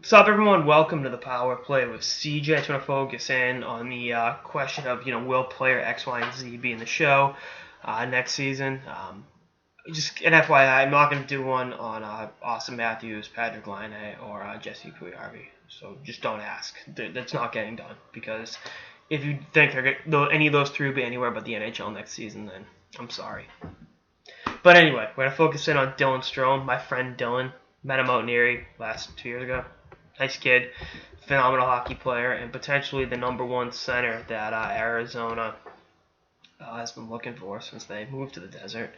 What's up, everyone? Welcome to the Power Play with CJ. I just want to focus in on the question of, will player X, Y, and Z be in the show next season? Just an FYI, I'm not going to do one on Austin Matthews, Patrick Laine, or Jesse Puyarvi. So just don't ask. That's not getting done, because if you think any of those three will be anywhere but the NHL next season, then I'm sorry. But anyway, we're going to focus in on Dylan Strome, my friend Dylan. Met him out in Erie last 2 years ago. Nice kid, phenomenal hockey player, and potentially the number one center that Arizona has been looking for since they moved to the desert.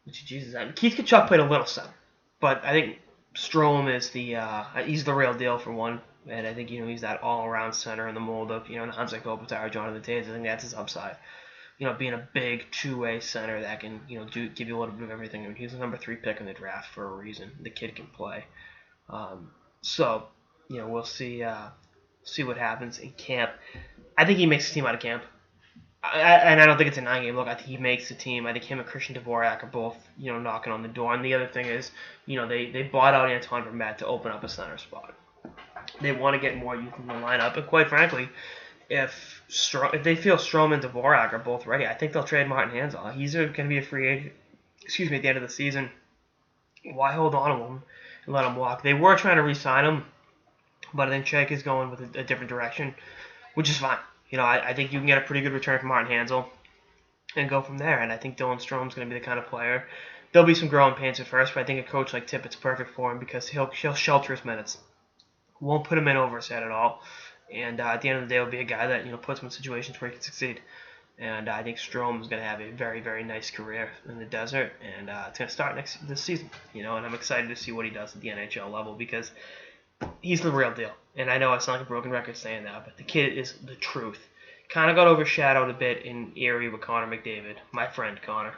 Jesus, Keith Tkachuk played a little center, but I think Strome is he's the real deal for one, and I think he's that all-around center in the mold of Hansa Kopitar, Jonathan Toews. I think that's his upside. Being a big two-way center that can give you a little bit of everything. I mean, he's the number 3 pick in the draft for a reason. The kid can play. So, we'll see what happens in camp. I think he makes the team out of camp. And I don't think it's a 9-game look. I think he makes the team. I think him and Christian Dvorak are both, knocking on the door. And the other thing is, they bought out Anton Vermette to open up a center spot. They want to get more youth in the lineup. And quite frankly, if they feel Strome and Dvorak are both ready, I think they'll trade Martin Hanzal. He's going to be a free agent, at the end of the season. Why hold on to him and let him walk? They were trying to re-sign him, but I think Czech is going with a different direction, which is fine. I think you can get a pretty good return from Martin Hanzal and go from there. And I think Dylan Strome's going to be the kind of player. There'll be some growing pains at first, but I think a coach like Tippett's perfect for him because he'll shelter his minutes. Won't put him in over his head at all. And at the end of the day, will be a guy that puts him in situations where he can succeed. And I think Strome is going to have a very, very nice career in the desert, and it's going to start this season. And I'm excited to see what he does at the NHL level because he's the real deal. And I know it's not like a broken record saying that, but the kid is the truth. Kind of got overshadowed a bit in Erie with Connor McDavid, my friend Connor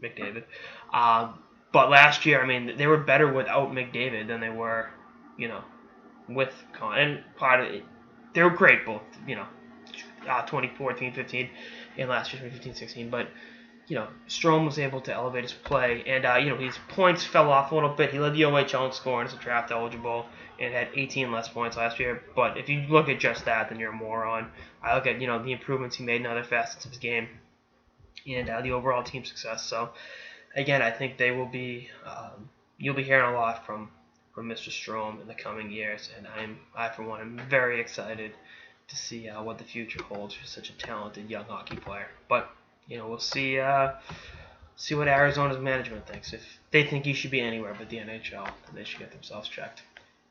McDavid. But last year, I mean, they were better without McDavid than they were, with Connor. And part of it, they were great both, 2014-15 and last year 2015-16. But Strome was able to elevate his play, and his points fell off a little bit. He led the OHL in scoring as a draft eligible and had 18 less points last year. But if you look at just that, then you're a moron. I look at the improvements he made in other facets of his game and the overall team success. So again, I think they will be. You'll be hearing a lot from Mr. Strome in the coming years, and I for one am very excited to see what the future holds for such a talented young hockey player. But we'll see what Arizona's management thinks. If they think he should be anywhere but the NHL, then they should get themselves checked.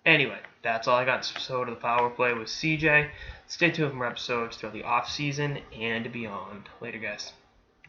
Anyway, that's all I got this episode of the Power Play with CJ. Stay tuned for more episodes throughout the off season and beyond. Later, guys.